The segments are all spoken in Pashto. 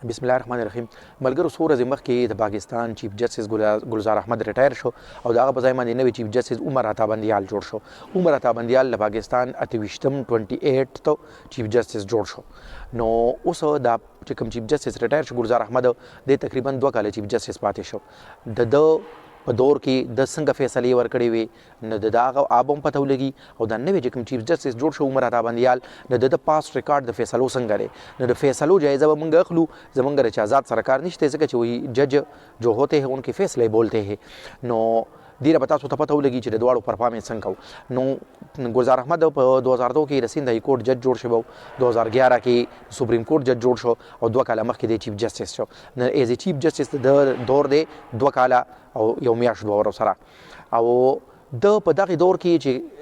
بسم الله الرحمن الرحیم. ملګرو څو ورځې مخکې د پاکستان چیف جسټس ګلزار احمد ریټایر شو او د هغه په ځای باندې نوی چیف جسټس عمر عطا بندیال جوړ شو. عمر عطا بندیال د پاکستان 28 ته چیف جسټس جوړ شو. نو اوس دا چې کوم چیف جسټس ریټایر شو ګلزار احمد د تقریبا 2 کال چیف جسټس پاتې شو. د په دور کې د څنګه فیصلې ورکړې وي نه د هغه آبم پته ولګي او د نوی چې کوم چیف جسټس جوړ شو عمر عطا بندیال نه د پاست ریکارډ د فیصلو څنګه دی نه د فیصلو جایزه به موږ اخلو زمونږ د آزاد سرکار نشته ځکه چې وایي جج جو ہوتے ہیں ان کی فیصلے بولتے ہیں. نو ډیره به تاسو ته پته ولګي چې د دواړو پرفارمنس څنګه و. نو ګلزار احمد په 2002 کې د سیند های کورټ جج جوړ شو، 2011 کې سپریم کورټ جج جوړ شو او 2 کاله مخکې د چیف جسټس شو. نو ایز چیف جسټس د دور دی 2 کاله او یو میاشت ورو سره او د په دغه دور کې چې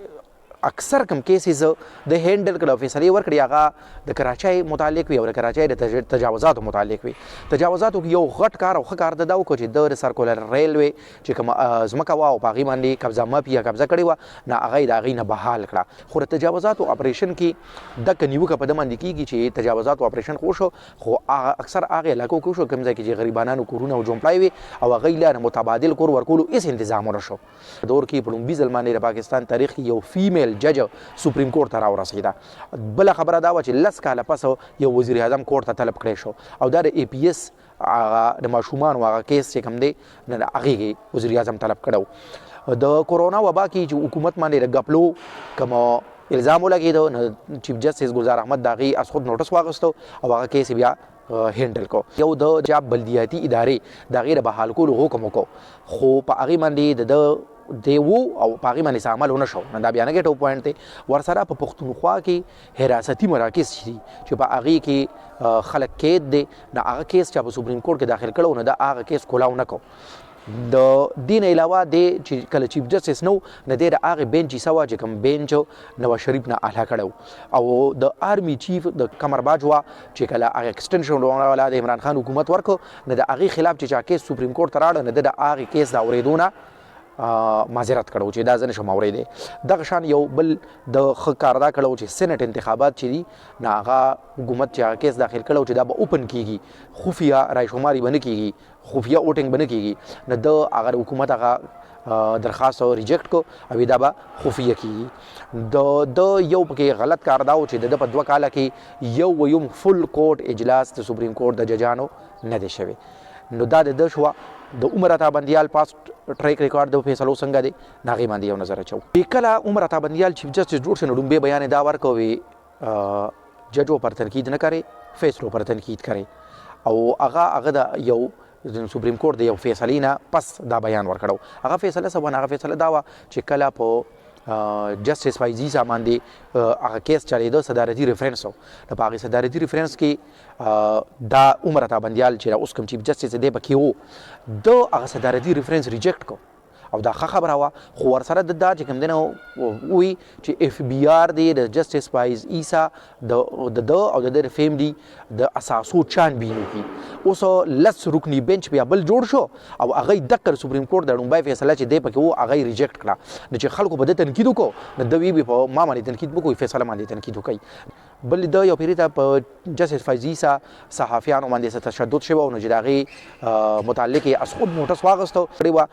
اکثر کم کیسز د هینډل کړه فیصلې ورکړي هغه د کراچۍ متعلق وي او د کراچۍ د تجاوزاتو متعلق وي. تجاوزاتو یو غټ کار او ښه کار د دا وکړو چې د سرکولر ریلوی چې کوم ځمکه وه او په هغې باندې قبضه مافیا قبضه کړې وه نه هغه یې د هغې نه بحال کړه. خو د تجاوزاتو اپریشن کې دغه نیوکه په ده باندې کېږي چې تجاوزاتو اپریشن خو شو خو اکثر هغې علاقو کې وشو کوم ځای کې چې غریبانانو کورونه او جومپړای وي او هغوی له متبادل کور ورکولو هېڅ انتظام ونه شو. دور کې په لومبي ځل باندې د پاکستان تاریخ کې یو فیمیل جج سپریم کورټ ته راورسېده. بله خبره دا وه چې 10 کاله پس یو وزیر اعظم کورټ ته طلب کړی شو او دا د اے پی ایس هغه د ماشومانو هغه کیس چې کوم دی نه د هغې وزیر اعظم طلب کړی و. د کورونا وبا کې چې حکومت باندې د ګپلو کوم الزام ولګېده نو چیف جسټس ګلزار احمد د هغې از خود نوټس واخیستو او هغه کیس بیا هینډل کو. یو د جاب بلدیاتي ادارې د هغې د بحال کولو حکم وکړو خو په هغې باندې د دی وو او په هغې باندې څه عمل ونه شو. نو دا بیا نګیټو پوینټ دی. ورسره په پښتونخوا کې حراستي مراکز دي چې په هغې کې خلک قید دی نه هغه کیس چا په سپریم کورټ کې داخل کړو نه د هغه کیس کولاو نه کو. د دې نه علاوه دی چې کله چیف جسټس نو نه دی د هغې بینچ حصه وه چې کوم بینچ نواز شریف نه اعلی کړی او د آرمي چیف د قمر باجوه چې کله هغه ایکسټنشن والا د عمران خان حکومت ورکړو نه د هغې خلاف چې چا کیس سپریم کورټ ته راړه نه د هغې کیس د اورېدو نه معذرت کړو چې دا زه نشم اوریدی. دغه شان یو بل د ښه کار دا کړو چې سینټ انتخابات چې دي نه هغه حکومت چې هغه کیس داخل کړو چې دا به اوپن کیږي خفیه رای شماري به نه کیږي خفیه ووټنګ به نه کیږي نه د هغه حکومت هغه درخواست ریجیکټ کو او دا به خفیه کیږي. د یو پکې غلط کار دا و چې د په 2 کاله کې یو فل کورټ اجلاس د سپریم کورټ د ججانو نه دی شوی. نو دا د شوه د عمر عطا بندیال پاست ټریک ریکارډ د فیصلو څنګه دی نه هغې باندې یو نظر اچو. کله عمر عطا بندیال چیف جسټس جوړ شو نو لومبی بیان دا ورکوي ججو پر تنقید نه کرے فیصلو پر تنقید کرے او هغه د یو سپریم کورټ د یو فیصلې نه پس دا بیان ورکړو. هغه فیصله څه وه؟ هغه فیصله دا وه چې کله په جسټس فایزي صاحب باندې هغه کیس چلېده صدارتي ریفرنس و نو په هغې صدارتي ریفرنس کې دا عمر عطا بندیال چې اوس کوم چیف جسټس دی پکې و د هغه صدارتي ریفرنس ریجیکټ کو او دا ښه خبره وه. خو ورسره د دا چې کوم دی نه وایي چې اف بی آر دی د جسټس فایز عیسی د او د فیملی د اساسو چانبین وکړي. اوس 10 رکني بنچ بیا بل جوړ شو او هغې دقه سپریم کورټ د لومبی فیصله چې دی پکې و هغه یې ریجیکټ کړه. نو چې خلکو په ده تنقید وکړو نو دوی به په ما باندې تنقید وکړو فیصله باندې تنقید وکړي. بل د یو پیرې ته په جسټس فایز عیسی صحافیانو باندې څه تشدد شوی و نو چې د هغې متعلق یې از خود نوټس واخیستو کړې وه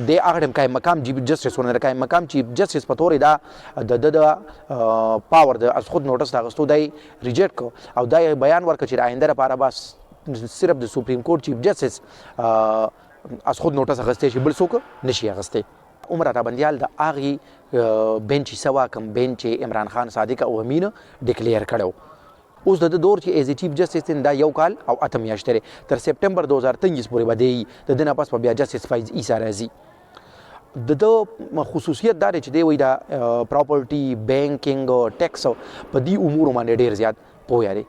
د هغه ټایم قایم مقام چیف جسټس ونه د قایم مقام چیف جسټس په تورې دا د پاور د از خود نوټس د اخیستو دی ریجیکټ کو او دا یې بیان ورکړه چې د آینده لپاره بس صرف د سپریم کورټ چیف جسټس از خود نوټس اخیستی شي بل څوک نشي اخیستی. عمر عطا بندیال د هغې بینچ حصه وه کوم بینچ چې عمران خان صادق او امین ډکلیر کړی. اوس د دور چې ایز چیف جسټس دا 1 کال او 8 میاشتې تر سپټمبر 2023 پورې به دی د ده نه پس به بیا جسټس فایز عیسی راځي. د خصوصیت دا دی چې دی وایي دا پراپرټي بینکینګ ټیکس په دې امورو باندې ډېر زیات پوهه دی.